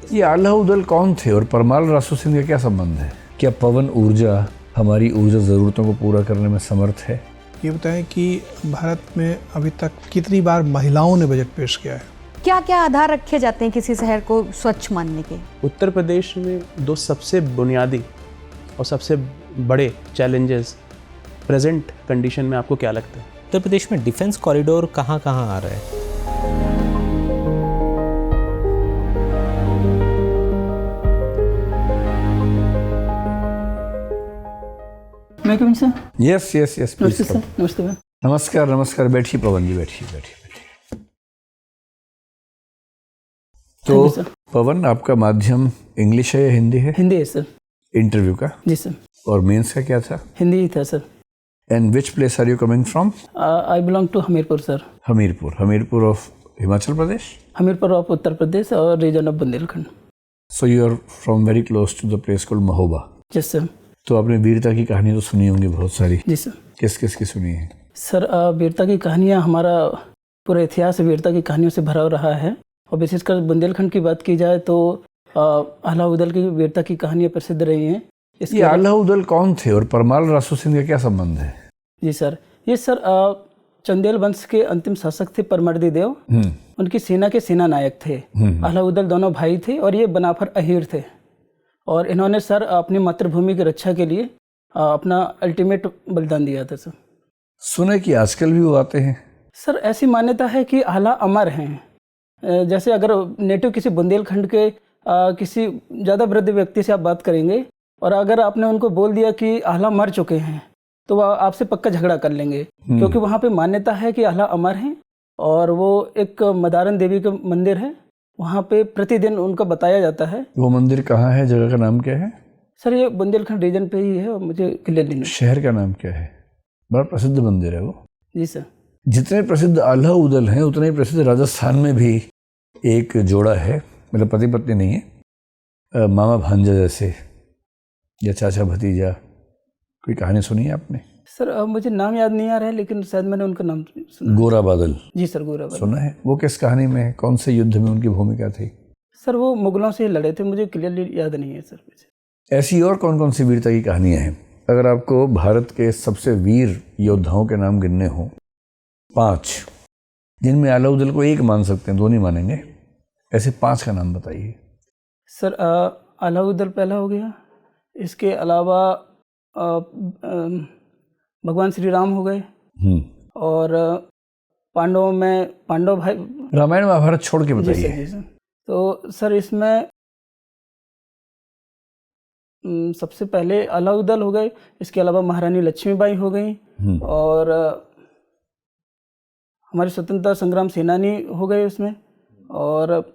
ये आल्हा उदल कौन थे और परमाल रासुसिन का क्या संबंध है? क्या पवन ऊर्जा हमारी ऊर्जा ज़रूरतों को पूरा करने में समर्थ है? ये बताएं कि भारत में अभी तक कितनी बार महिलाओं ने बजट पेश किया है? क्या क्या आधार रखे जाते हैं किसी शहर को स्वच्छ मानने के? उत्तर प्रदेश में दो सबसे बुनियादी और सबसे बड़े चैलेंजेस प्रेजेंट कंडीशन में आपको क्या लगता है? उत्तर प्रदेश में डिफेंस कॉरिडोर कहाँ कहाँ आ रहा है? मैं coming sir? Yes yes yes please come. नमस्ते मैम। नमस्कार नमस्कार, बैठिए पवन जी, बैठिए। तो पवन, आपका माध्यम इंग्लिश है या हिंदी है? हिंदी है सर। इंटरव्यू का? जी सर। और मेंस का क्या था? हिंदी ही था sir. And which place are you coming from? I belong to Hamirpur sir. Hamirpur of Himachal Pradesh? Hamirpur of Uttar Pradesh और region of Bundelkhand. So you are from very close to the place called Mahoba? Yes sir. तो आपने वीरता की कहानी तो सुनी होंगी बहुत सारी। जी सर। किस किस की सुनी है? सर वीरता की कहानियाँ, हमारा पूरा इतिहास वीरता की कहानियों से भरा रहा है और विशेषकर बुंदेलखंड की बात की जाए तो आल्हा उदल की वीरता की कहानियाँ प्रसिद्ध रही हैं। ये आल्हा उदल कौन थे और परमाल रासुसिन का क्या संबंध है? जी सर, ये सर चंदेल वंश के अंतिम शासक थे परमर्दी देव। उनकी सेना के सेना नायक थे। आल्हा उदल दोनों भाई थे और ये बनाफर अहीर थे और इन्होंने सर अपनी मातृभूमि की रक्षा के लिए अपना अल्टीमेट बलिदान दिया था सर। सुने कि आजकल भी वो आते हैं? सर ऐसी मान्यता है कि आल्हा अमर हैं। जैसे अगर नेटिव किसी बुंदेलखंड के किसी ज़्यादा वृद्ध व्यक्ति से आप बात करेंगे और अगर आपने उनको बोल दिया कि आल्हा मर चुके हैं तो वह आपसे पक्का झगड़ा कर लेंगे, क्योंकि वहाँ पे मान्यता है कि आल्हा अमर हैं और वो एक मदारन देवी का मंदिर है, वहाँ पे प्रतिदिन उनका बताया जाता है। वो मंदिर कहाँ है? जगह का नाम क्या है? सर ये बुंदेलखंड रीजन पे ही है और मुझे क्लियरली नहीं। शहर का नाम क्या है? बड़ा प्रसिद्ध मंदिर है वो। जी सर। जितने प्रसिद्ध आल्हा उदल हैं उतने ही प्रसिद्ध राजस्थान में भी एक जोड़ा है, मतलब पति पत्नी नहीं है, मामा भांजा जैसे या चाचा भतीजा। कोई कहानी सुनी है आपने? सर मुझे नाम याद नहीं आ रहा है लेकिन शायद मैंने उनका नाम सुना। गोरा बादल? जी सर, गोरा बादल सुना है। वो किस कहानी में है? कौन से युद्ध में उनकी भूमिका थी? सर वो मुगलों से लड़े थे, मुझे क्लियरली याद नहीं है सर। ऐसी और कौन कौन सी वीरता की कहानियां हैं? अगर आपको भारत के सबसे वीर योद्धाओं के नाम गिनने हों 5, जिनमें आल्हा उदल को एक मान सकते हैं, 2 नहीं मानेंगे, ऐसे 5 का नाम बताइए। सर आल्हा उदल पहला हो गया, इसके अलावा भगवान श्री राम हो गए और पांडवों में पांडव भाई। रामायण महाभारत छोड़ के बताइए। जी सर। तो सर इसमें सबसे पहले आल्हा उदल हो गए, इसके अलावा महारानी लक्ष्मीबाई हो गई और हमारे स्वतंत्रता संग्राम सेनानी हो गए उसमें, और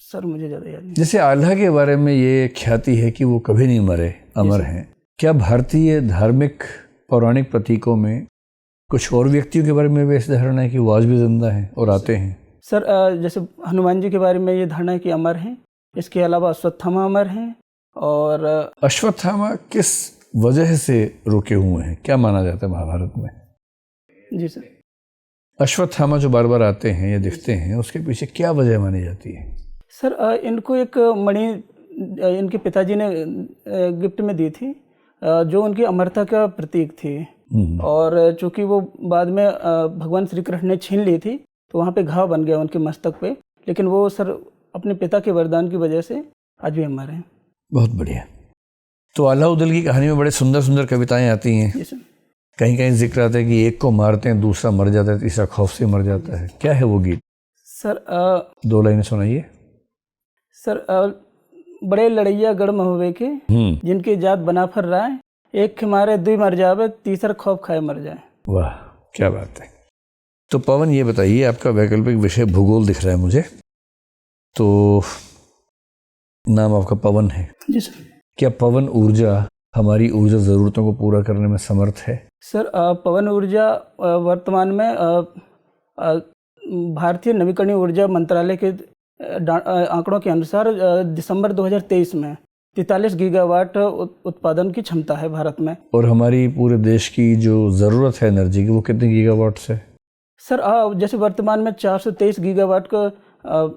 सर मुझे ज़्यादा याद नहीं। जैसे आल्हा के बारे में ये ख्याति है कि वो कभी नहीं मरे, अमर हैं। क्या भारतीय धार्मिक पौराणिक प्रतीकों में कुछ और व्यक्तियों के बारे में भी ऐसी धारणा है कि वो आज भी जिंदा हैं और आते हैं? सर जैसे हनुमान जी के बारे में ये धारणा है कि अमर हैं, इसके अलावा अश्वत्थामा अमर हैं। और अश्वत्थामा किस वजह से रुके हुए हैं, क्या माना जाता है महाभारत में? जी सर। अश्वत्थामा जो बार बार आते हैं या दिखते हैं, उसके पीछे क्या वजह मानी जाती है? सर इनको एक मणि इनके पिताजी ने गिफ्ट में दी थी जो उनकी अमरता का प्रतीक थी, और चूंकि वो बाद में भगवान श्री कृष्ण ने छीन ली थी तो वहाँ पे घाव बन गया उनके मस्तक पे, लेकिन वो सर अपने पिता के वरदान की वजह से आज भी अमर हैं। बहुत बढ़िया। तो आल्हा उदल की कहानी में बड़े सुंदर सुंदर कविताएं आती हैं। जी सर। कहीं कहीं जिक्र आता है कि एक को मारते हैं, दूसरा मर जाता है, तीसरा खौफ से मर जाता है। क्या है वो गीत? सर 2 लाइनें सुनाइए। सर बड़े लड़ैया गढ़ महुवे के जिनकी जात बना फर राय, एक के मारे 2 मर जावे, तीसरा खौफ खाए मर जाए। वाह, क्या बात है। तो पवन ये बताइए, आपका वैकल्पिक विषय भूगोल दिख रहा है मुझे, तो नाम आपका पवन है। जी सर। क्या पवन ऊर्जा हमारी ऊर्जा ज़रूरतों को पूरा करने में समर्थ है? सर पवन ऊर्जा वर्तमान में भारतीय नवीकरणीय ऊर्जा मंत्रालय के आंकड़ों के अनुसार दिसंबर 2023 में 43 गीगावाट उत्पादन की क्षमता है भारत में। और हमारी पूरे देश की जो ज़रूरत है एनर्जी की, वो कितने गीगावाट है? सर जैसे वर्तमान में 423 गीगावाट का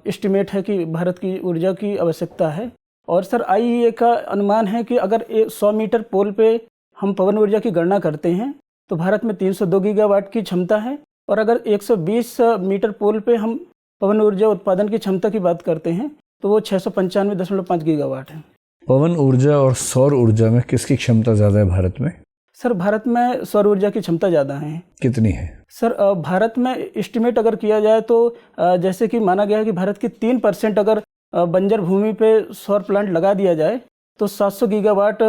एस्टिमेट है कि भारत की ऊर्जा की आवश्यकता है। और सर IEA का अनुमान है कि अगर 100 मीटर पोल पे हम पवन ऊर्जा की गणना करते हैं तो भारत में 302 गीगावाट की क्षमता है, और अगर 120 मीटर पोल पे हम पवन ऊर्जा उत्पादन की क्षमता की बात करते हैं तो वो 695.5 गीगावाट है। पवन ऊर्जा और सौर ऊर्जा में किसकी क्षमता ज़्यादा है भारत में? सर भारत में सौर ऊर्जा की क्षमता ज़्यादा है। कितनी है? सर भारत में एस्टिमेट अगर किया जाए तो जैसे कि माना गया है कि भारत की 3% अगर बंजर भूमि पे सौर प्लांट लगा दिया जाए तो 700 गीगावाट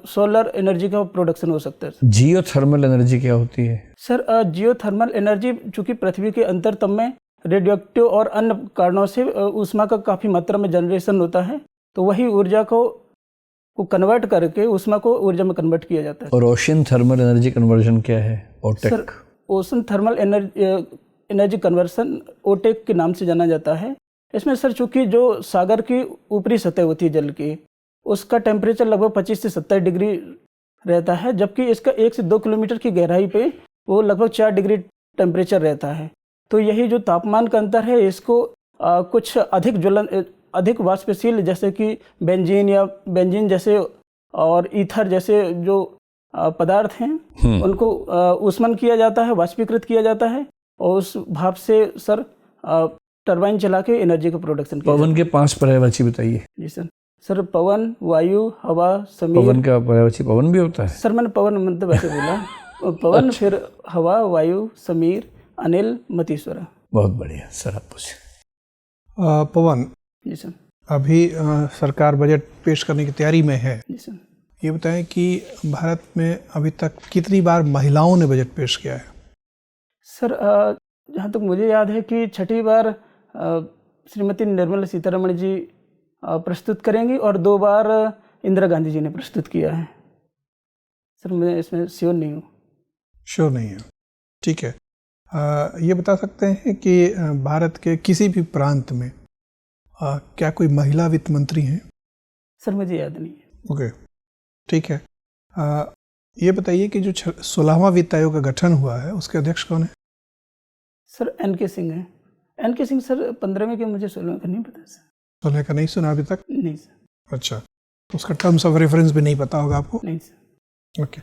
सोलर एनर्जी का प्रोडक्शन हो सकता है। जियो थर्मल एनर्जी क्या होती है? सर जियो थर्मल एनर्जी चूँकि पृथ्वी के अंतरतम में रेडियोएक्टिव और अन्य कारणों से ऊष्मा का काफ़ी मात्रा में जनरेशन होता है, तो वही ऊर्जा को कन्वर्ट करके ऊष्मा को ऊर्जा में कन्वर्ट किया जाता है। और ओशन थर्मल एनर्जी कन्वर्जन क्या है? Sir ocean thermal energy conversion OTEC के नाम से जाना जाता है। इसमें सर चूँकि जो सागर की ऊपरी सतह होती है जल की, उसका टेम्परेचर लगभग 25 से 70 डिग्री रहता है, जबकि इसका 1 से 2 किलोमीटर की गहराई पे वो लगभग 4 डिग्री टेम्परेचर रहता है। तो यही जो तापमान का अंतर है इसको कुछ अधिक वाष्पशील जैसे कि बेंजीन जैसे और ईथर जैसे जो पदार्थ हैं उनको ऊष्मन किया जाता है, वाष्पीकृत किया जाता है, और उस भाप से सर टरबाइन चला के एनर्जी का प्रोडक्शन किया पवन के 5 पर्यायवाची बताइए। जी सर पवन, वायु, हवा, समीर। पवन का पर्यायवाची पवन भी होता है? सर मैंने पवन मतलब वैसे बोला पवन अच्छा। फिर हवा, वायु, समीर, अनिल, मतीश्वरा। बहुत बढ़िया। सर आप पूछे। पवन जी सर। अभी सरकार बजट पेश करने की तैयारी में है। जी सर। ये बताएं कि भारत में अभी तक कितनी बार महिलाओं ने बजट पेश किया है? सर जहाँ तक मुझे याद है कि 6ठी बार श्रीमती निर्मला सीतारमण जी प्रस्तुत करेंगी और 2 बार इंदिरा गांधी जी ने प्रस्तुत किया है। सर मैं इसमें श्योर नहीं हूँ। श्योर नहीं है, ठीक है। ये बता सकते हैं कि भारत के किसी भी प्रांत में क्या कोई महिला वित्त मंत्री हैं? सर मुझे याद नहीं है। ओके, ठीक है। ये बताइए कि जो 16वां वित्त आयोग का गठन हुआ है उसके अध्यक्ष कौन है? सर NK सिंह है। NK सिंह सर 15वें के, मुझे 16वें का नहीं पता सर। 16 का नहीं सुना अभी तक? नहीं सर। अच्छा, तो उसका टर्म्स ऑफ रेफरेंस भी नहीं पता होगा आपको? नहीं सर। ओके,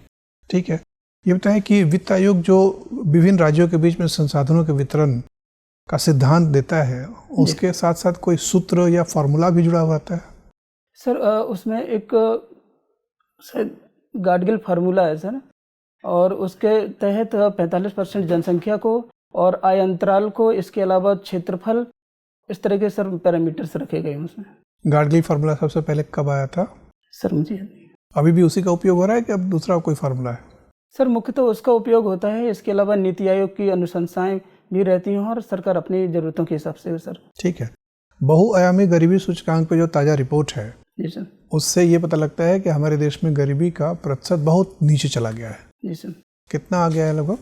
ठीक है। ये बताएं कि वित्त आयोग जो विभिन्न राज्यों के बीच में संसाधनों के वितरण का सिद्धांत देता है उसके साथ साथ कोई सूत्र या फॉर्मूला भी जुड़ा हुआ आता है? सर उसमें एक शायद गाडगिल फार्मूला है सर, और उसके तहत 45% जनसंख्या को और आय अंतराल को, इसके अलावा क्षेत्रफल, इस तरह के सर पैरामीटर्स रखे गए हैं उसमें। गाडगिल फार्मूला सबसे पहले कब आया था? सर मुझे याद नहीं। अभी भी उसी का उपयोग हो रहा है कि अब दूसरा कोई फार्मूला है? सर मुख्यतः उसका उपयोग होता है, इसके अलावा नीति आयोग की अनुशंसाएं भी रहती हैं और सरकार अपनी ज़रूरतों के हिसाब से। सर ठीक है। बहुआयामी गरीबी सूचकांक पे जो ताज़ा रिपोर्ट है जी सर, उससे ये पता लगता है कि हमारे देश में गरीबी का प्रतिशत बहुत नीचे चला गया है। जी सर। कितना आ गया है लगभग?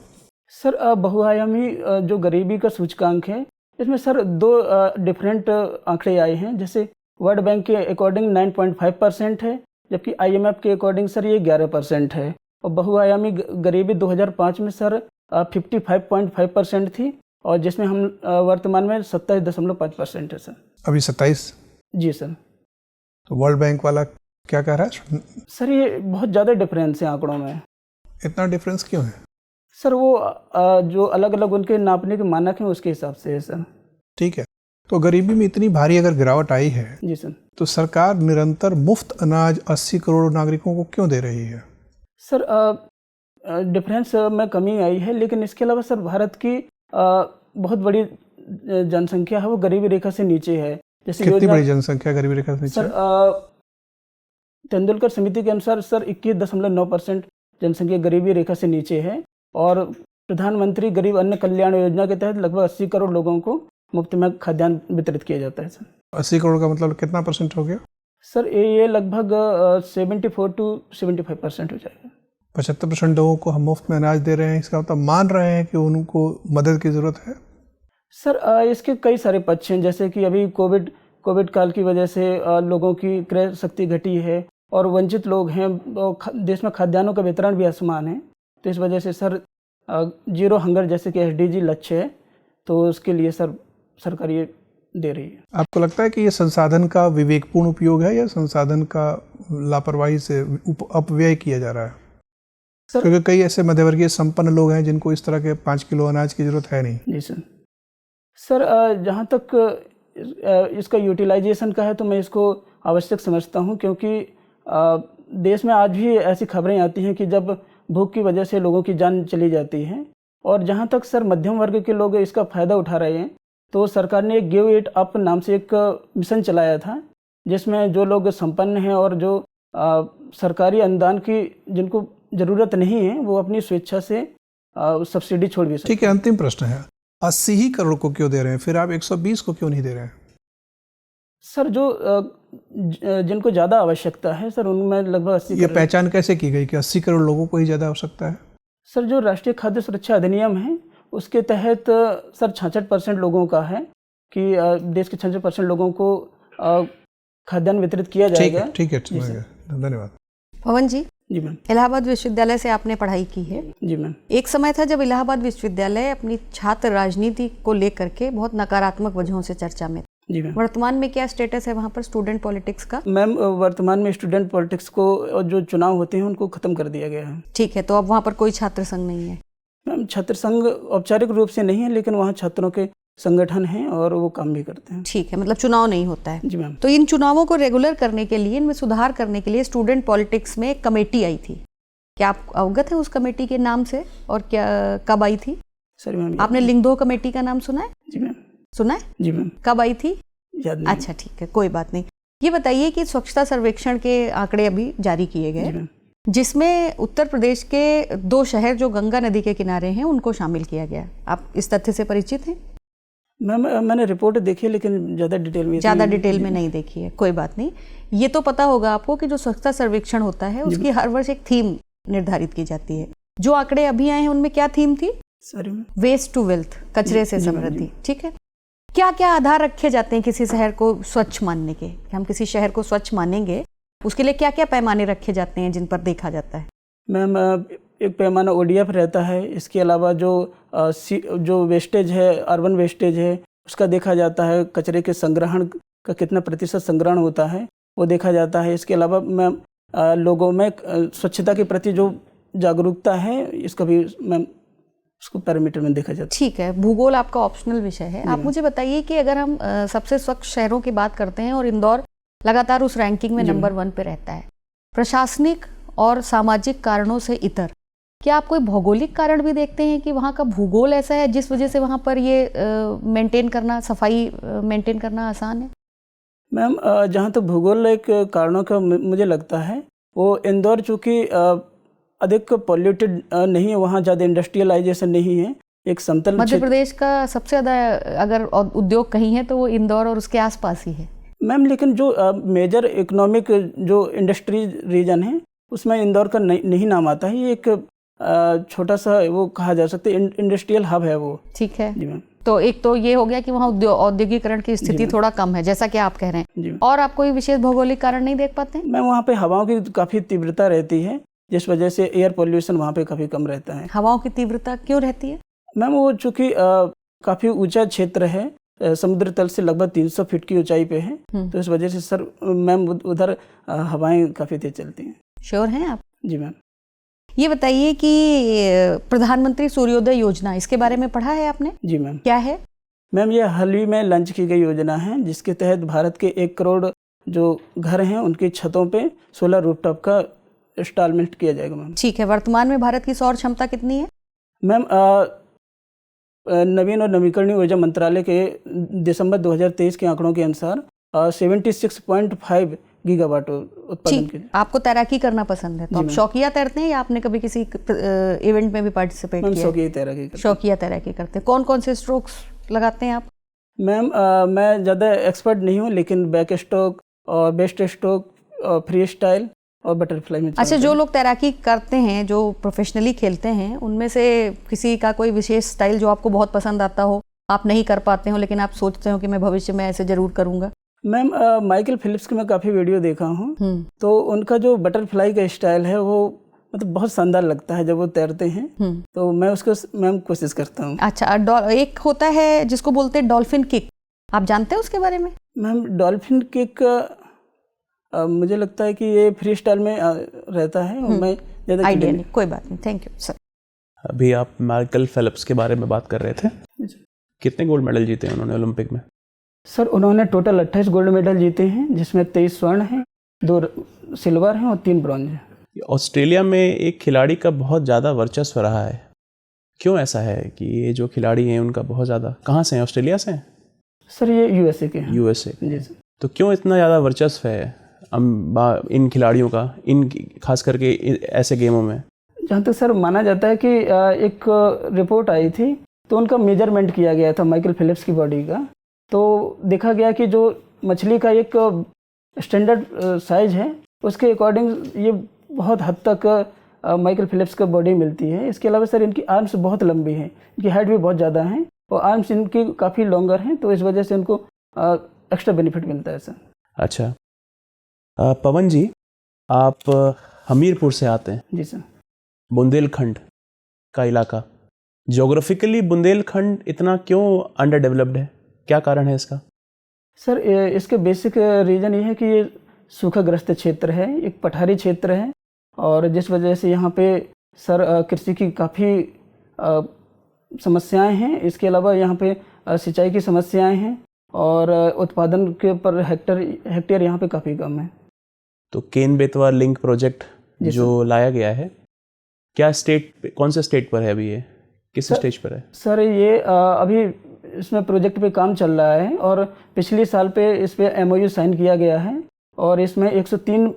सर बहुआयामी जो गरीबी का सूचकांक है इसमें सर 2 डिफरेंट आंकड़े आए हैं। जैसे वर्ल्ड बैंक के अकॉर्डिंग 9.5% है, जबकि IMF के अकॉर्डिंग सर ये 11% है। और बहुआयामी गरीबी 2005 में सर 55.5% थी, और जिसमें हम वर्तमान में 27.5% है सर। अभी 27? जी सर। तो वर्ल्ड बैंक वाला क्या कह रहा है? सर ये बहुत ज़्यादा डिफरेंस है आंकड़ों में। इतना डिफरेंस क्यों है? सर वो जो अलग अलग उनके नापने के मानक हैं उसके हिसाब से है सर। ठीक है। तो गरीबी में इतनी भारी अगर गिरावट आई है जी सर, तो सरकार निरंतर मुफ्त अनाज 80 करोड़ नागरिकों को क्यों दे रही है? सर डिफरेंस में कमी आई है, लेकिन इसके अलावा सर भारत की बहुत बड़ी जनसंख्या है वो गरीबी रेखा से नीचे है। जैसे कितनी बड़ी जनसंख्या गरीबी रेखा से नीचे? सर तेंदुलकर समिति के अनुसार सर 21.9% जनसंख्या गरीबी रेखा से नीचे है, और प्रधानमंत्री गरीब अन्न कल्याण योजना के तहत लगभग 80 करोड़ लोगों को मुफ्त में खाद्यान्न वितरित किया जाता है सर। 80 करोड़ का मतलब कितना परसेंट हो गया? सर ये लगभग 74 to 75% हो जाएगा। 75% लोगों को हम मुफ्त में अनाज दे रहे हैं, इसका मतलब मान रहे हैं कि उनको मदद की ज़रूरत है? सर इसके कई सारे पक्ष हैं। जैसे कि अभी कोविड काल की वजह से लोगों की क्रय शक्ति घटी है और वंचित लोग हैं, देश में खाद्यान्नों का वितरण भी असमान है, तो इस वजह से सर जीरो हंगर जैसे कि SDG लक्ष्य है, तो उसके लिए सर सरकार ये दे रही है। आपको लगता है कि ये संसाधन का विवेकपूर्ण उपयोग है या संसाधन का लापरवाही से अपव्यय किया जा रहा है? सर क्योंकि कई ऐसे मध्यवर्गीय संपन्न लोग हैं जिनको इस तरह के 5 किलो अनाज की जरूरत है नहीं। जी सर जहाँ तक इसका यूटिलाइजेशन का है तो मैं इसको आवश्यक समझता हूँ, क्योंकि देश में आज भी ऐसी खबरें आती हैं कि जब भूख की वजह से लोगों की जान चली जाती है। और जहाँ तक सर मध्यम वर्ग के लोग इसका फ़ायदा उठा रहे हैं, तो सरकार ने गिव इट अप नाम से एक मिशन चलाया था, जिसमें जो लोग संपन्न हैं और जो सरकारी अनुदान की जिनको ज़रूरत नहीं है वो अपनी स्वेच्छा से सब्सिडी छोड़ भी सकते हैं। ठीक है, अंतिम प्रश्न है, 80 ही करोड़ को क्यों दे रहे हैं, फिर आप 120 को क्यों नहीं दे रहे हैं? सर जो जिनको ज़्यादा आवश्यकता है सर उनमें लगभग 80 ये पहचान कैसे की गई कि 80 करोड़ लोगों को ही ज़्यादा आवश्यकता है? सर जो राष्ट्रीय खाद्य सुरक्षा अधिनियम है उसके तहत सर 66% लोगों का है कि देश के 66% लोगों को खाद्यान्न वितरित किया जाएगा। ठीक है, धन्यवाद। पवन जी, जी मैम। इलाहाबाद विश्वविद्यालय से आपने पढ़ाई की है। जी मैम। एक समय था जब इलाहाबाद विश्वविद्यालय अपनी छात्र राजनीति को लेकर के बहुत नकारात्मक वजहों से चर्चा में। जी मैम। वर्तमान में क्या स्टेटस है वहाँ पर स्टूडेंट पॉलिटिक्स का? मैम वर्तमान में स्टूडेंट पॉलिटिक्स को जो चुनाव होते हैं उनको खत्म कर दिया गया है। ठीक है, तो अब वहाँ पर कोई छात्र संघ नहीं है? मैम छात्र संघ औपचारिक रूप से नहीं है, लेकिन वहाँ छात्रों के संगठन हैं और वो काम भी करते हैं। ठीक है, मतलब चुनाव नहीं होता है। जी मैम। तो इन चुनावों को रेगुलर करने के लिए, इनमें सुधार करने के लिए स्टूडेंट पॉलिटिक्स में एक कमेटी आई थी। क्या आप अवगत हैं उस कमेटी के नाम से, और क्या कब आई थी? सर मैम आपने लिंगदो कमेटी का नाम सुना है? जी मैम। सुना है? जी मैम। कब आई थी? याद नहीं। अच्छा ठीक है, कोई बात नहीं। ये बताइए कि स्वच्छता सर्वेक्षण के आंकड़े अभी जारी किए गए, जिसमें उत्तर प्रदेश के 2 शहर जो गंगा नदी के किनारे हैं उनको शामिल किया गया। आप इस तथ्य से परिचित हैं? मैम मैंने रिपोर्ट देखी है लेकिन ज़्यादा डिटेल में नहीं देखी है, कोई बात नहीं। ये तो पता होगा आपको कि जो स्वच्छता सर्वेक्षण होता है उसकी हर वर्ष एक थीम निर्धारित की जाती है। जो आंकड़े अभी आए हैं उनमें क्या थीम थी? वेस्ट टू वेल्थ, कचरे से समृद्धि। ठीक है, क्या क्या आधार रखे जाते हैं किसी शहर को स्वच्छ मानने के? हम किसी शहर को स्वच्छ मानेंगे उसके लिए क्या क्या पैमाने रखे जाते हैं जिन पर देखा जाता है? मैम एक पैमाना ODF रहता है। इसके अलावा जो वेस्टेज है, अर्बन वेस्टेज है, उसका देखा जाता है। कचरे के संग्रहण का कितना प्रतिशत संग्रहण होता है वो देखा जाता है। इसके अलावा मैम लोगों में स्वच्छता के प्रति जो जागरूकता है इसका भी मैम उसको पैरामीटर में देखा जाता है। ठीक है, भूगोल आपका ऑप्शनल विषय है। आप मुझे बताइए कि अगर हम सबसे स्वच्छ शहरों की बात करते हैं और इंदौर लगातार उस रैंकिंग में नंबर 1 पे रहता है, प्रशासनिक और सामाजिक कारणों से इतर, क्या आप कोई भौगोलिक कारण भी देखते हैं कि वहाँ का भूगोल ऐसा है जिस वजह से वहाँ पर ये मेंटेन करना, सफाई मेंटेन करना आसान है? मैम जहाँ तक भूगोल एक कारणों का मुझे लगता है, वो इंदौर चूँकि अधिक पॉल्यूटेड नहीं है, वहाँ ज़्यादा इंडस्ट्रियलाइजेशन नहीं है, एक समतल। मध्य प्रदेश का सबसे ज़्यादा अगर उद्योग कहीं है तो वो इंदौर और उसके आसपास ही है मैम। लेकिन जो मेजर इकोनॉमिक जो इंडस्ट्री रीजन है उसमें इंदौर का नहीं नाम आता है। ये एक छोटा सा वो कहा जा सकता है इंडस्ट्रियल हब है वो। ठीक है जी मैम। तो एक तो ये हो गया कि वहाँ औद्योगिकरण की स्थिति थोड़ा कम है जैसा कि आप कह रहे हैं, और आप कोई विशेष भौगोलिक कारण नहीं देख पाते? मैम वहाँ पे हवाओं की काफ़ी तीव्रता रहती है, जिस वजह से एयर पोल्यूशन वहाँ पे काफ़ी कम रहता है। हवाओं की तीव्रता क्यों रहती है? मैम वो चूँकि काफ़ी ऊंचा क्षेत्र है, समुद्र तल से लगभग 300 फीट की ऊंचाई पे है, तो इस वजह से सर मैम उधर हवाएं काफ़ी तेज चलती हैं। श्योर हैं आप? जी मैम। ये बताइए कि प्रधानमंत्री सूर्योदय योजना, इसके बारे में पढ़ा है आपने? जी मैम। क्या है? मैम ये हाल ही में लॉन्च की गई योजना है, जिसके तहत भारत के 1 करोड़ जो घर हैं उनकी छतों पे सोलर रूफटॉप का इंस्टॉलमेंट किया जाएगा मैम। ठीक है, वर्तमान में भारत की सौर क्षमता कितनी है? मैम नवीन और नवीकरणीय ऊर्जा मंत्रालय के दिसंबर 2023 के आंकड़ों के अनुसार 76.5 गीगावाट उत्पादन के। आपको तैराकी करना पसंद है तो आप शौकिया तैरते हैं या आपने कभी किसी इवेंट में भी पार्टिसिपेट किया? शौकिया तैराकी करते हैं। कौन कौन से स्ट्रोक्स लगाते हैं आप? मैम मैं ज़्यादा एक्सपर्ट नहीं हूँ, लेकिन बैक स्ट्रोक और बेस्ट स्ट्रोक और फ्री स्टाइल और बटरफ्लाई में। अच्छा, जो लोग तैराकी करते हैं, जो प्रोफेशनली खेलते हैं, उनमें से किसी का कोई विशेष स्टाइल जो आपको बहुत पसंद आता हो, आप नहीं कर पाते हो लेकिन आप सोचते हो कि मैं भविष्य में ऐसे जरूर करूंगा? मैम माइकल फिलिप्स की मैं काफ़ी वीडियो देखा हूँ, तो उनका जो बटरफ्लाई का स्टाइल है वो मतलब बहुत शानदार लगता है जब वो तैरते हैं, तो मैं उसको मैम कोशिश करता हूँ। अच्छा, एक होता है जिसको बोलते हैं डॉल्फिन किक, आप जानते हैं उसके बारे में? मैम डॉल्फिन किक मुझे लगता है कि ये फ्री स्टाइल में रहता है, और मैं ज़्यादा आइडिया नहीं, कोई बात नहीं, थैंक यू सर। अभी आप माइकल फेल्प्स के बारे में बात कर रहे थे, कितने गोल्ड मेडल जीते हैं उन्होंने ओलंपिक में? सर उन्होंने टोटल 28 गोल्ड मेडल जीते हैं, जिसमें 23 स्वर्ण हैं, 2 सिल्वर हैं और 3 ब्रॉन्ज हैं। ऑस्ट्रेलिया में एक खिलाड़ी का बहुत ज़्यादा वर्चस्व रहा है, क्यों ऐसा है कि ये जो खिलाड़ी हैं उनका बहुत ज़्यादा, कहाँ से हैं, ऑस्ट्रेलिया से हैं? सर ये यूएसए के हैं। यूएसए। जी सर। तो क्यों इतना ज़्यादा वर्चस्व है इन खिलाड़ियों का, इन खास करके ऐसे गेमों में? जहाँ तक सर माना जाता है कि एक रिपोर्ट आई थी, तो उनका मेजरमेंट किया गया था माइकल फेल्प्स की बॉडी का, तो देखा गया कि जो मछली का एक स्टैंडर्ड साइज है उसके अकॉर्डिंग ये बहुत हद तक माइकल फेल्प्स का बॉडी मिलती है। इसके अलावा सर इनकी आर्म्स बहुत लंबी हैं, इनकी हाइट भी बहुत ज़्यादा है और आर्म्स इनकी काफ़ी लॉन्गर हैं, तो इस वजह से उनको एक्स्ट्रा बेनिफिट मिलता है सर। अच्छा पवन जी, आप हमीरपुर से आते हैं। जी सर। बुंदेलखंड का इलाका, ज्योग्राफिकली बुंदेलखंड इतना क्यों अंडर डेवलप्ड है, क्या कारण है इसका? सर इसके बेसिक रीज़न ये है कि ये सूखाग्रस्त क्षेत्र है, एक पठारी क्षेत्र है, और जिस वजह से यहाँ पे सर कृषि की काफ़ी समस्याएं हैं। इसके अलावा यहाँ पे सिंचाई की समस्याएं हैं और उत्पादन के ऊपर हेक्टेयर यहाँ पे काफ़ी कम है। तो केन बेतवा लिंक प्रोजेक्ट जो लाया गया है, क्या स्टेट, कौन से स्टेट पर है अभी, ये किस स्टेज पर है? सर ये अभी इसमें प्रोजेक्ट पे काम चल रहा है और पिछले साल पे इस पे MOU साइन किया गया है, और इसमें 103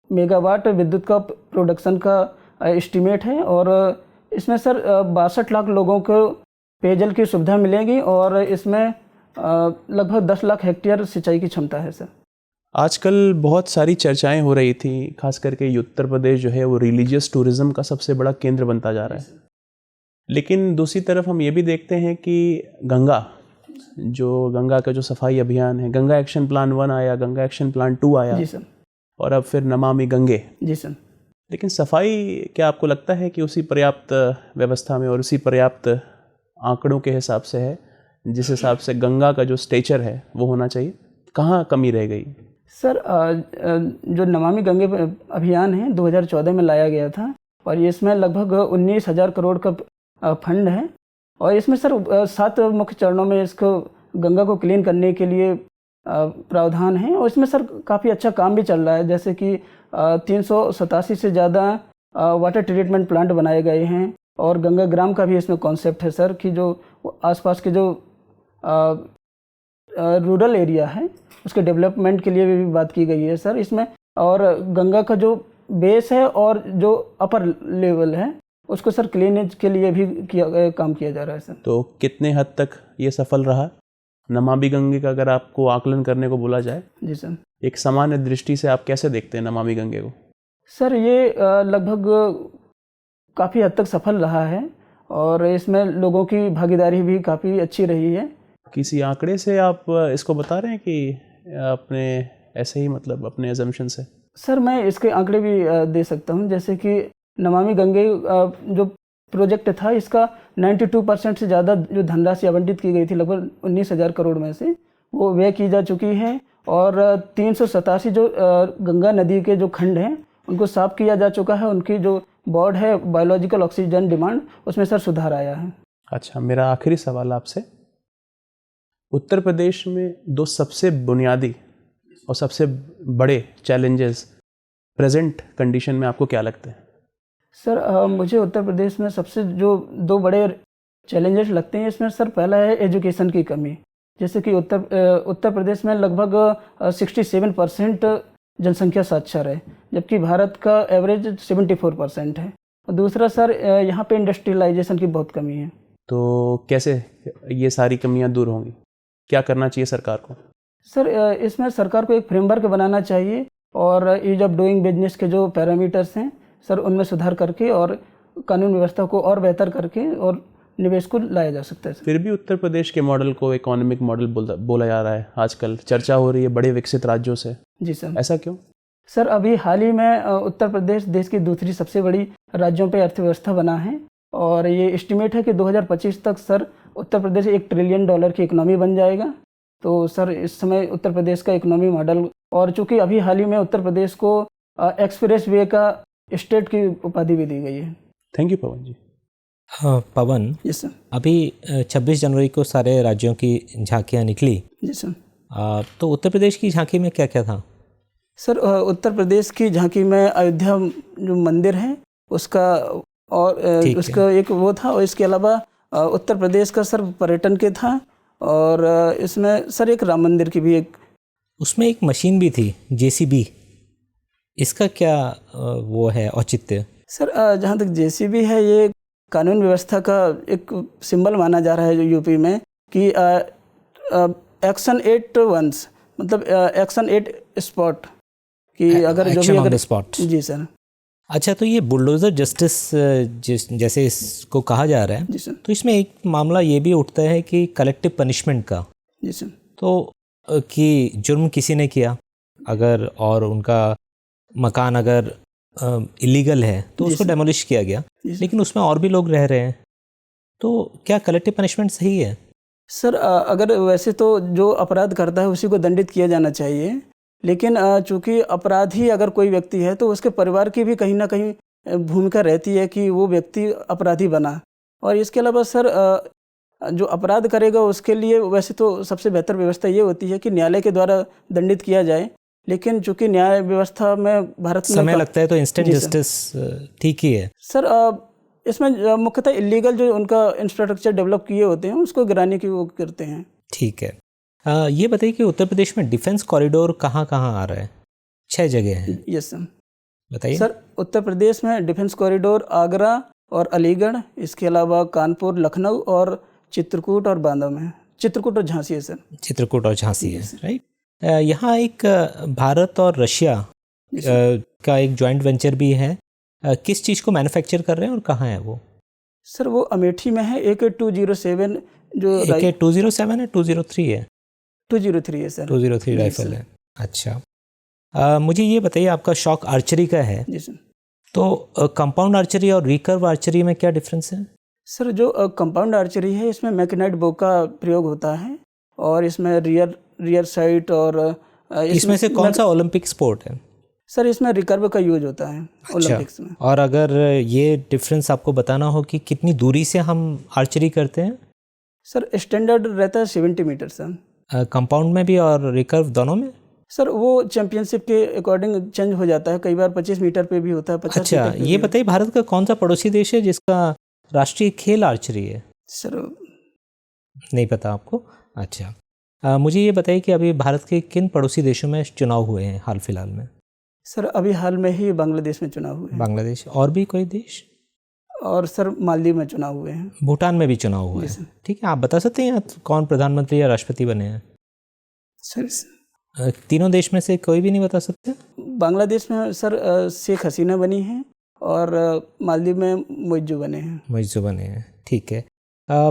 मेगावाट विद्युत का प्रोडक्शन का एस्टीमेट है, और इसमें सर 62 लाख लोगों को पेयजल की सुविधा मिलेगी, और इसमें लगभग 10 लाख हेक्टेयर सिंचाई की क्षमता है सर। आजकल बहुत सारी चर्चाएं हो रही थी, खास करके उत्तर प्रदेश जो है वो रिलीजियस टूरिज्म का सबसे बड़ा केंद्र बनता जा रहा है, लेकिन दूसरी तरफ हम ये भी देखते हैं कि गंगा का जो सफाई अभियान है, गंगा एक्शन प्लान 1 आया, गंगा एक्शन प्लान 2 आया, जी सर, और अब फिर नमामि गंगे। जी सर। लेकिन सफाई, क्या आपको लगता है कि उसी पर्याप्त व्यवस्था में और उसी पर्याप्त आंकड़ों के हिसाब से है, जिस हिसाब से गंगा का जो स्टेचर है वो होना चाहिए? कहाँ कमी रह गई? सर जो नमामि गंगे अभियान है 2014 में लाया गया था, और इसमें लगभग 19,000 करोड़ का फंड है, और इसमें सर 7 मुख्य चरणों में इसको गंगा को क्लीन करने के लिए प्रावधान है, और इसमें सर काफ़ी अच्छा काम भी चल रहा है, जैसे कि 387 से ज़्यादा वाटर ट्रीटमेंट प्लांट बनाए गए हैं, और गंगा ग्राम का भी इसमें कॉन्सेप्ट है सर, कि जो आसपास के जो रूरल एरिया है उसके डेवलपमेंट के लिए भी बात की गई है सर इसमें, और गंगा का जो बेस है और जो अपर लेवल है उसको सर क्लीनेज के लिए भी काम किया जा रहा है सर। तो कितने हद तक ये सफल रहा नमामि गंगे का, अगर आपको आकलन करने को बोला जाए? जी सर। एक सामान्य दृष्टि से आप कैसे देखते हैं नमामि गंगे को? सर ये लगभग काफ़ी हद तक सफल रहा है, और इसमें लोगों की भागीदारी भी काफ़ी अच्छी रही है। किसी आंकड़े से आप इसको बता रहे हैं कि अपने ऐसे ही, मतलब अपने एजम्पशन से? सर मैं इसके आंकड़े भी दे सकता हूं, जैसे कि नमामि गंगे जो प्रोजेक्ट था इसका 92% से ज़्यादा जो धनराशि आवंटित की गई थी, लगभग 19,000 करोड़ में से, वो व्यय की जा चुकी है, और 387 जो गंगा नदी के जो खंड हैं उनको साफ किया जा चुका है। उनकी जो बोर्ड है बायोलॉजिकल ऑक्सीजन डिमांड, उसमें सर सुधार आया है। अच्छा, मेरा आखिरी सवाल आपसे, उत्तर प्रदेश में 2 सबसे बुनियादी और सबसे बड़े चैलेंजेस प्रेजेंट कंडीशन में आपको क्या लगते हैं? सर मुझे उत्तर प्रदेश में सबसे जो 2 बड़े चैलेंजेस लगते हैं, इसमें सर पहला है एजुकेशन की कमी। जैसे कि उत्तर प्रदेश में लगभग 67% जनसंख्या साक्षर है, जबकि भारत का एवरेज 74% है। और दूसरा सर यहाँ पे इंडस्ट्रियलाइजेशन की बहुत कमी है। तो कैसे ये सारी कमियाँ दूर होंगी, क्या करना चाहिए सरकार को? सर इसमें सरकार को एक फ्रेमवर्क बनाना चाहिए, और ईज ऑफ डूइंग बिजनेस के जो पैरामीटर्स हैं सर उनमें सुधार करके और कानून व्यवस्था को और बेहतर करके और निवेश को लाया जा सकता है। फिर भी उत्तर प्रदेश के मॉडल को इकोनॉमिक मॉडल बोला जा रहा है, आजकल चर्चा हो रही है बड़े विकसित राज्यों से। जी सर। ऐसा क्यों? सर अभी हाल ही में उत्तर प्रदेश देश की दूसरी सबसे बड़ी राज्यों पे अर्थव्यवस्था बना है और ये एस्टिमेट है कि 2025 तक सर उत्तर प्रदेश $1 ट्रिलियन की इकोनॉमी बन जाएगा। तो सर इस समय उत्तर प्रदेश का इकोनॉमी मॉडल, और चूंकि अभी हाल ही में उत्तर प्रदेश को एक्सप्रेस वे का स्टेट की उपाधि भी दी गई है। थैंक यू पवन जी। हाँ पवन, यस सर। अभी 26 जनवरी को सारे राज्यों की झांकियाँ निकली। जी सर। तो उत्तर प्रदेश की झांकी में क्या क्या था? सर उत्तर प्रदेश की झांकी में अयोध्या जो मंदिर है उसका और उसका एक वो था, और इसके अलावा उत्तर प्रदेश का सर पर्यटन के था, और इसमें सर एक राम मंदिर की भी एक, उसमें एक मशीन भी थी JCB, इसका क्या वो है औचित्य? सर जहाँ तक JCB है ये कानून व्यवस्था का एक सिंबल माना जा रहा है जो यूपी में कि एक्शन 8 वंस, मतलब एक्शन 8 स्पॉट कि अगर जो भी अगर स्पॉट। जी सर। अच्छा, तो ये बुलडोज़र जस्टिस जैसे इसको कहा जा रहा है, जी सर। तो इसमें एक मामला ये भी उठता है कि कलेक्टिव पनिशमेंट का। जी सर। तो कि जुर्म किसी ने किया अगर, और उनका मकान अगर इलीगल है तो उसको डेमोलिश किया गया, लेकिन उसमें और भी लोग रह रहे हैं, तो क्या कलेक्टिव पनिशमेंट सही है? सर अगर वैसे तो जो अपराध करता है उसी को दंडित किया जाना चाहिए, लेकिन चूंकि अपराधी अगर कोई व्यक्ति है तो उसके परिवार की भी कहीं ना कहीं भूमिका रहती है कि वो व्यक्ति अपराधी बना। और इसके अलावा सर जो अपराध करेगा उसके लिए वैसे तो सबसे बेहतर व्यवस्था ये होती है कि न्यायालय के द्वारा दंडित किया जाए, लेकिन चूंकि न्याय व्यवस्था में भारत में समय लगता है तो इंस्टेंट जस्टिस ठीक ही है। सर इसमें मुख्यतः इलीगल जो उनका इंफ्रास्ट्रक्चर डेवलप किए होते हैं उसको गिराने की वो करते हैं। ठीक है। ये बताइए कि उत्तर प्रदेश में डिफेंस कॉरिडोर कहाँ कहाँ आ रहा है? 6 जगह हैं। Yes sir. बताइए सर। उत्तर प्रदेश में डिफेंस कॉरिडोर आगरा और अलीगढ़, इसके अलावा कानपुर, लखनऊ और चित्रकूट और बांदा में, चित्रकूट और झांसी है सर। चित्रकूट और झांसी है, राइट। यहाँ एक भारत और रशिया का एक जॉइंट वेंचर भी है। किस चीज़ को मैन्युफैक्चर कर रहे हैं और कहाँ है वो? सर वो अमेठी में है। AK-207 जो AK-207 है, 203 है? 203 है सर। 203 राइफल है। अच्छा, मुझे ये बताइए, आपका शौक आर्चरी का है। जी सर। तो कंपाउंड आर्चरी और रिकर्व आर्चरी में क्या डिफरेंस है? सर जो कंपाउंड आर्चरी है इसमें मैकेनाइट बो का प्रयोग होता है, और इसमें रियर साइट, और इसमें से कौन सा ओलंपिक स्पोर्ट है? सर इसमें रिकर्व का यूज होता है ओलंपिक्स में। और अगर ये डिफरेंस आपको बताना हो कि कितनी दूरी से हम आर्चरी करते हैं? सर स्टैंडर्ड रहता है 70 मीटर सर। कंपाउंड में भी और रिकर्व दोनों में? सर वो चैंपियनशिप के अकॉर्डिंग चेंज हो जाता है, कई बार 25 मीटर पे भी होता है, 50 अच्छा, मीटर पे ये भी बताइए भारत का कौन सा पड़ोसी देश है जिसका राष्ट्रीय खेल आर्चरी है? सर नहीं पता आपको? अच्छा, मुझे ये बताइए कि अभी भारत के किन पड़ोसी देशों में चुनाव हुए हैं हाल फिलहाल में? सर अभी हाल में ही बांग्लादेश में चुनाव हुए हैं। बांग्लादेश, और भी कोई देश? और सर मालदीव में चुनाव हुए हैं। भूटान में भी चुनाव हुए हैं। ठीक है, आप बता सकते हैं कौन प्रधानमंत्री या राष्ट्रपति बने हैं? सर तीनों देश में से कोई भी नहीं बता सकते? बांग्लादेश में सर शेख हसीना बनी है, और मालदीव में मुइज्जू बने हैं। मुइज्जू बने हैं, ठीक है।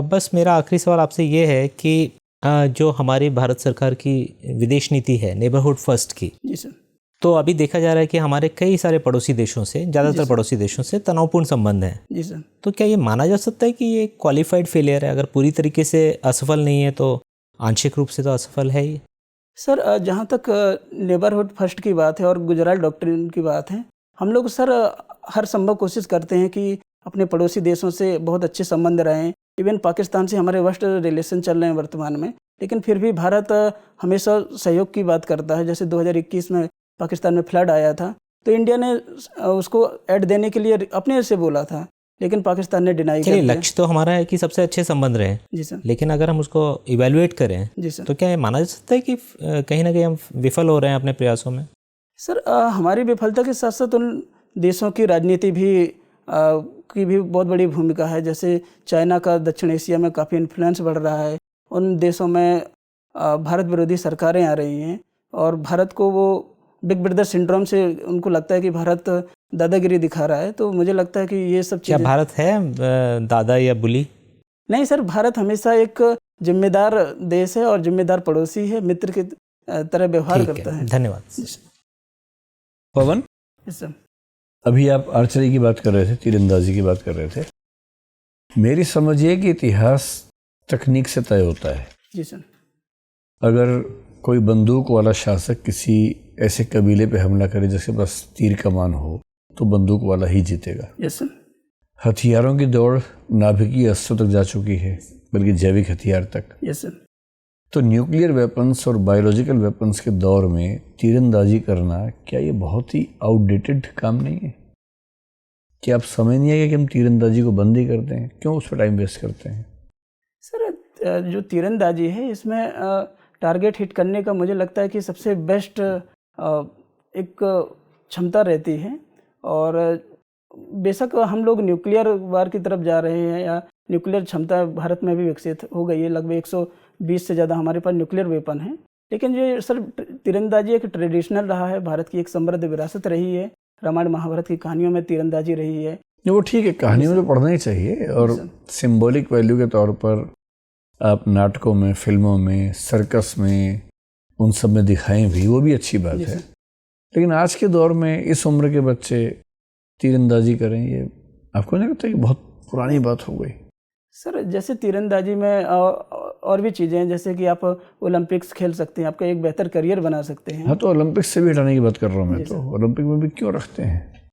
बस मेरा आखिरी सवाल आपसे ये है कि जो हमारी भारत सरकार की विदेश नीति है नेबरहुड फर्स्ट की, जी सर, तो अभी देखा जा रहा है कि हमारे कई सारे पड़ोसी देशों से, ज़्यादातर पड़ोसी देशों से तनावपूर्ण संबंध हैं। जी सर। तो क्या ये माना जा सकता है कि ये क्वालिफाइड फेलियर है? अगर पूरी तरीके से असफल नहीं है तो आंशिक रूप से तो असफल है ही। सर जहाँ तक नेबरहुड फर्स्ट की बात है और गुजराल डॉक्ट्रिन की बात है, हम लोग सर हर संभव कोशिश करते हैं कि अपने पड़ोसी देशों से बहुत अच्छे संबंध रहें। इवन पाकिस्तान से हमारे वर्स्ट रिलेशन चल रहे हैं वर्तमान में, लेकिन फिर भी भारत हमेशा सहयोग की बात करता है। जैसे 2021 में पाकिस्तान में फ्लड आया था तो इंडिया ने उसको ऐड देने के लिए अपने से बोला था, लेकिन पाकिस्तान ने डिनाई कर दिया। लक्ष्य तो हमारा है कि सबसे अच्छे संबंध रहे। जी सर। लेकिन अगर हम उसको इवेल्युएट करें, जी सर, तो क्या ये माना जा सकता है कि कहीं ना कहीं हम विफल हो रहे हैं अपने प्रयासों में? सर हमारी विफलता के साथ साथ उन देशों की राजनीति भी की भी बहुत बड़ी भूमिका है। जैसे चाइना का दक्षिण एशिया में काफ़ी इन्फ्लुएंस बढ़ रहा है। उन देशों में भारत विरोधी सरकारें आ रही हैं, और भारत को वो बिग ब्रदर सिंड्रोम से उनको लगता है कि भारत दादागिरी दिखा रहा है। तो मुझे लगता है कि ये सब चीज़ें, क्या भारत है दादा या बुली? नहीं सर, भारत हमेशा एक जिम्मेदार देश है और जिम्मेदार पड़ोसी है, मित्र की तरह व्यवहार करता है। धन्यवाद। पवन, यस सर। अभी आप आर्चरी की बात कर रहे थे, तीरंदाजी की बात कर रहे थे। मेरी समझ ये कि इतिहास तकनीक से तय होता है। जी सर। अगर कोई बंदूक वाला शासक किसी ऐसे कबीले पे हमला करे जिसके पास तीर कमान हो, तो बंदूक वाला ही जीतेगा। Yes sir. हथियारों की दौड़ नाभिकीय अस्त्रों तक जा चुकी है, बल्कि जैविक हथियार तक। Yes sir. तो न्यूक्लियर वेपन्स और बायोलॉजिकल वेपन्स के दौर में तीरंदाजी करना, क्या ये बहुत ही आउटडेटेड काम नहीं है? क्या आप समझ नहीं आएगा कि हम तीरंदाजी को बंद ही करते हैं? क्यों उस पर टाइम वेस्ट करते हैं? सर जो तीरंदाजी है इसमें टारगेट हिट करने का मुझे लगता है कि सबसे बेस्ट एक क्षमता रहती है। और बेशक हम लोग न्यूक्लियर वार की तरफ जा रहे हैं, या न्यूक्लियर क्षमता भारत में भी विकसित हो गई है, लगभग 120 से ज़्यादा हमारे पास न्यूक्लियर वेपन है। लेकिन ये सर तीरंदाजी एक ट्रेडिशनल रहा है, भारत की एक समृद्ध विरासत रही है। रामायण महाभारत की कहानियों में तीरंदाजी रही है। वो ठीक है, कहानियों में तो पढ़ना ही चाहिए, और सिंबॉलिक वैल्यू के तौर पर आप नाटकों में, फिल्मों में, सर्कस में, उन सब में दिखाएं भी, वो भी अच्छी बात है। लेकिन आज के दौर में इस उम्र के बच्चे तीरंदाजी करें, ये आपको नहीं लगता कि बहुत पुरानी बात हो गई? सर जैसे तीरंदाजी में और भी चीज़ें हैं, जैसे कि आप ओलंपिक्स खेल सकते हैं, आपका एक बेहतर करियर बना सकते हैं। हाँ, तो ओलंपिक्स से भी हटाने की बात कर रहा हूँ मैं। तो ओलंपिक में भी क्यों रखते हैं?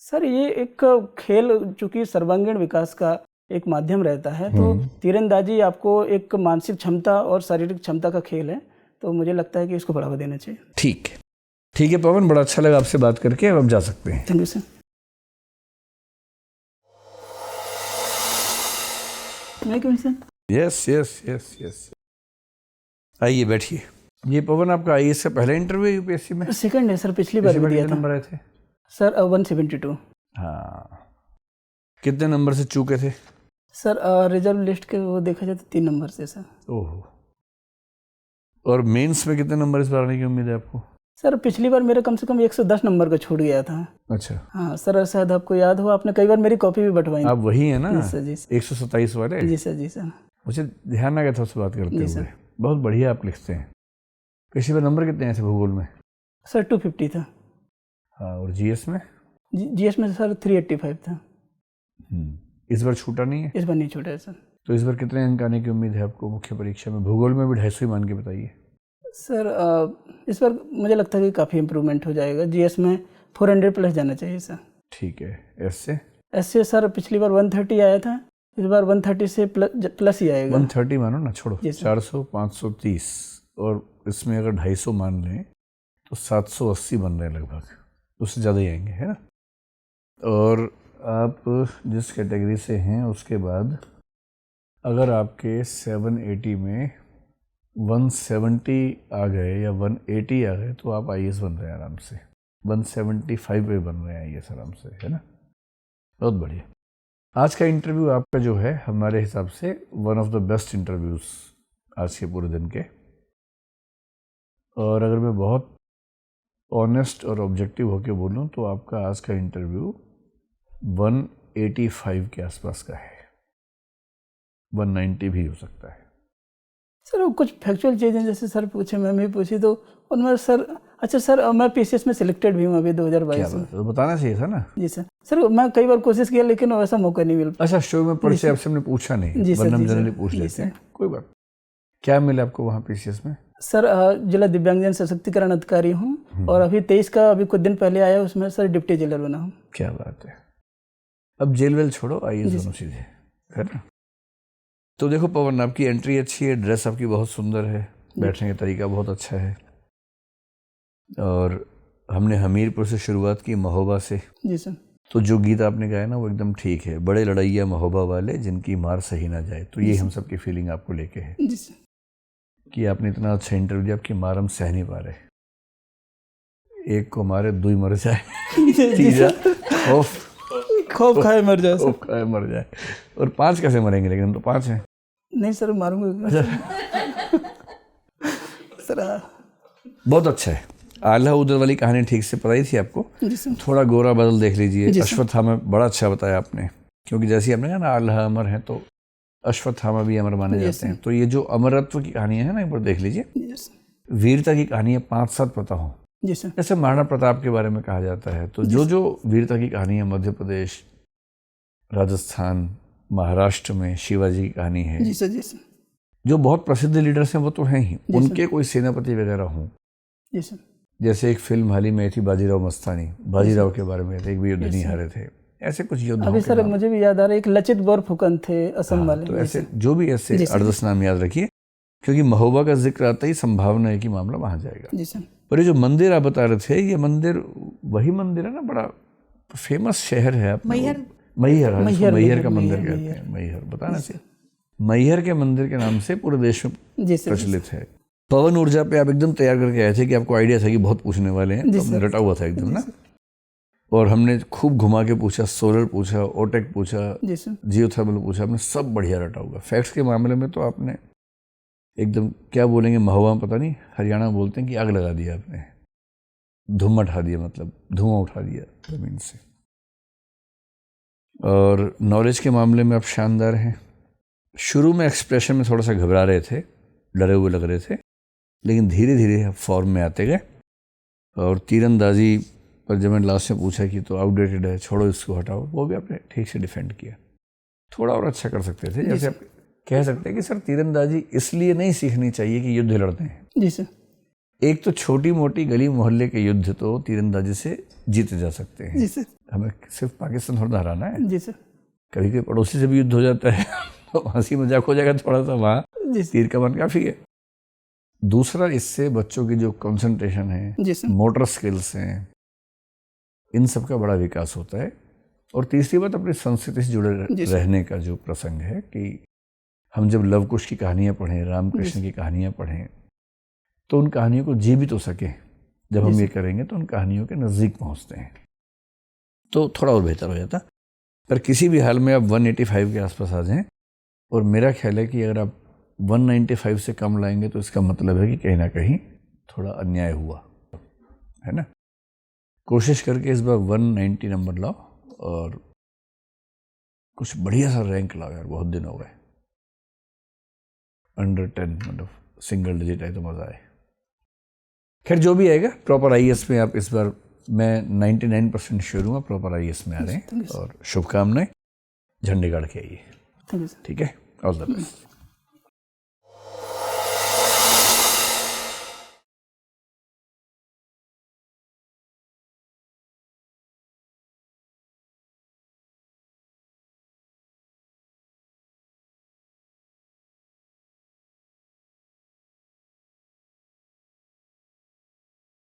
सर ये एक खेल चूँकि सर्वांगीण विकास का एक माध्यम रहता है, तो तीरंदाजी आपको एक मानसिक क्षमता और शारीरिक क्षमता का खेल है, तो मुझे लगता है कि इसको बढ़ावा देना चाहिए। ठीक है पवन, बड़ा अच्छा लगा आपसे बात करके। अब आप जा सकते हैं। Thank you sir. यस, आइए बैठिए। ये पवन आपका आईएएस का पहला इंटरव्यू यूपीएससी में? सेकंड है सर, पिछली बार भी दिया था। नंबर आए थे सर 172। हाँ, कितने नंबर से चूके थे? सर रिजर्व लिस्ट के वो देखा जाए तो 3 नंबर से सर। ओहो, और मेंस में कितने नंबर इस बार आने की उम्मीद है आपको? सर पिछली बार मेरा कम से कम 110 नंबर का छूट गया था। अच्छा। हाँ सर, शायद आपको याद हो, आपने कई बार मेरी कॉपी भी बंटवाई। आप वही है ना? जी सर, जी सर। 127 वाले? जी सर, जी सर। मुझे ध्यान आ गया था उससे बात करते हुए। बहुत बढ़िया आप लिखते हैं। पिछली बार नंबर कितने आए थे भूगोल में? सर 250 था। हाँ, और जीएस में? जीएस में सर 385 था। इस बार छूटा नहीं है? इस बार नहीं छूटा है सर। तो इस बार कितने अंक आने की उम्मीद है आपको मुख्य परीक्षा में? भूगोल में भी 250 ही मान के बताइए। सर इस बार मुझे लगता है कि काफ़ी इम्प्रूवमेंट हो जाएगा। जीएस में 400 प्लस जाना चाहिए सर। ठीक है। एस से? एस से सर पिछली बार 130 आया था, इस बार 130 से प्लस ही आएगा। 130 मानो ना, छोड़ो। 400, 530, और इसमें अगर 250 मान लें तो 780 बन रहे हैं लगभग, उससे ज़्यादा ही आएंगे, है ना? और आप जिस कैटेगरी से हैं उसके बाद अगर आपके 780 में 170 आ गए या 180 आ गए तो आप आईएएस बन रहे हैं आराम से। 175 पे बन रहे हैं आईएएस आराम से, है ना? बहुत बढ़िया। आज का इंटरव्यू आपका जो है हमारे हिसाब से one of the best interviews आज के पूरे दिन के। और अगर मैं बहुत ऑनेस्ट और ऑब्जेक्टिव होकर बोलूं तो आपका आज का इंटरव्यू 185 के आसपास का है। 190 भी हो सकता है। सर वो कुछ फैक्चुअल चीज़ें जैसे सर पूछे, मैं भी पूछी, तो उनमें सर अच्छा सर मैं पीसीएस में सिलेक्टेड भी हूँ अभी 2022 में। तो बताना चाहिए था ना। जी सर। सर मैं कई बार कोशिश किया लेकिन वैसा मौका नहीं मिल। अच्छा, शो में परिचय आपसे हमने पूछा नहीं, वरना हम जनरली पूछ लेते हैं। कोई बात। क्या मिला आपको वहाँ पीसीएस में? सर जिला दिव्यांगजन सशक्तिकरण अधिकारी हूँ, और अभी 23 का अभी कुछ दिन पहले आया, उसमें सर डिप्टी जेलर बना हूँ। क्या बात है। अब जेल वेल छोड़ो, आइए दोनों चीज़ें, है ना? तो देखो पवन, आपकी एंट्री अच्छी है, ड्रेस आपकी बहुत सुंदर है, बैठने का तरीका बहुत अच्छा है, और हमने हमीरपुर से शुरुआत की, महोबा से। जी सर। तो जो गीत आपने गाया ना वो एकदम ठीक है। बड़े लड़ैया महोबा वाले जिनकी मार सही ना जाए, तो ये हम सब की फीलिंग आपको लेके है जी सर। कि आपने इतना अच्छा इंटरव्यू दिया, आपकी मार हम सह नहीं पा रहे। एक को मारे दुई मर जाए, तीजा खौफ खाए मर जाए, खौफ खाए मर जाए। और 5 कैसे मरेंगे? लेकिन हम तो 5 हैं। नहीं सर, मारूंगा सर। बहुत अच्छा है। आल्हा उदल वाली कहानी ठीक से पता ही थी आपको? थोड़ा गोरा बदल देख लीजिए। अश्वत्थामा बड़ा अच्छा बताया आपने, क्योंकि जैसे आपने कहा ना आल्हा अमर है, तो अश्वत्थामा भी अमर माने जाते हैं। तो ये जो अमरत्व की कहानियां है ना, एक बार देख लीजिए। वीरता की कहानी 5-7 पता हो जी सर। जैसे महाराणा प्रताप के बारे में कहा जाता है, तो जो जो वीरता की कहानी है मध्य प्रदेश, राजस्थान, महाराष्ट्र में शिवाजी की कहानी है, जी सर। जी सर। जो बहुत प्रसिद्ध लीडर्स हैं वो तो हैं ही, उनके कोई सेनापति वगैरह हों। जी सर। जैसे एक फिल्म हाल ही में थी बाजीराव मस्तानी, बाजीराव के बारे में थे, एक भी युद्ध नहीं हारे थे, ऐसे कुछ योद्धा। अभी सर मुझे भी याद आ रहा है, एक लचित बोरफुकन थे असम वाले। तो ऐसे जो भी ऐसे 8-10 नाम याद रखिए, क्योंकि महोबा का जिक्र आता ही संभावना है कि मामला वहां जाएगा। जी सर। पर ये जो मंदिर आप बता रहे थे, ये मंदिर वही मंदिर है ना, बड़ा फेमस शहर है मैहर। मैहर का मंदिर कहते हैं, मैहर बताना चाहिए। मैहर के मंदिर के नाम से पूरे देश में प्रचलित है। पवन ऊर्जा पे आप एकदम तैयार करके आए थे कि आपको आइडिया था कि बहुत पूछने वाले हैं, तो हमने रटा हुआ था एकदम ना, और हमने खूब घुमा के पूछा, सोलर पूछा, ओटेक पूछा, जियोथर्मल पूछा, हमने सब बढ़िया रटा हुआ। फैक्ट्स के मामले में तो आपने एकदम क्या बोलेंगे, महुआ पता नहीं, हरियाणा बोलते हैं कि आग लगा दिया आपने, धुआं उठा दिया, मतलब धुआं उठा दिया जमीन से। और नॉलेज के मामले में आप शानदार हैं। शुरू में एक्सप्रेशन में थोड़ा सा घबरा रहे थे, डरे हुए लग रहे थे, लेकिन धीरे धीरे फॉर्म में आते गए। और तीरंदाजी पर जब मैंने लास्ट में पूछा कि तो आउटडेटेड है, छोड़ो इसको, हटाओ, वो भी आपने ठीक से डिफेंड किया। थोड़ा और अच्छा कर सकते थे, जैसे आप कह सकते हैं कि सर तीरंदाजी इसलिए नहीं सीखनी चाहिए कि युद्ध लड़ते हैं। जी सर। एक तो छोटी मोटी गली मोहल्ले के युद्ध तो तीरंदाजी से जीते जा सकते हैं। जी सर। हमें सिर्फ पाकिस्तान थोड़ा हराना है। जी सर। कभी कभी पड़ोसी से भी युद्ध हो जाता है तो हंसी मजाक हो जाएगा थोड़ा सा, वहाँ तीर कमान काफ़ी है। दूसरा, इससे बच्चों की जो कंसंट्रेशन है, मोटर स्किल्स हैं, इन सब का बड़ा विकास होता है। और तीसरी बात, अपनी संस्कृति से जुड़े रहने का जो प्रसंग है कि हम जब लव कुश की कहानियाँ पढ़ें, रामकृष्ण की कहानियाँ पढ़ें, तो उन कहानियों को जी भी तो सकें। जब हम ये करेंगे तो उन कहानियों के नज़दीक पहुँचते हैं, तो थोड़ा और बेहतर हो जाता। पर किसी भी हाल में आप 185 के आसपास आ जाएं, और मेरा ख्याल है कि अगर आप 195 से कम लाएंगे तो इसका मतलब है कि कहीं ना कहीं थोड़ा अन्याय हुआ है ना। कोशिश करके इस बार 190 नंबर लाओ और कुछ बढ़िया सा रैंक लाओ यार, बहुत दिन हो गए। अंडर 10 मतलब सिंगल डिजिट है तो मज़ा आए। खैर जो भी आएगा, प्रॉपर आईएएस में आप इस बार, मैं 99% श्योर हूँ प्रॉपर आईएएस में आ रहे हैं। और शुभकामनाएं, झंडे गाड़ के आइए। ठीक है, ऑल द बेस्ट।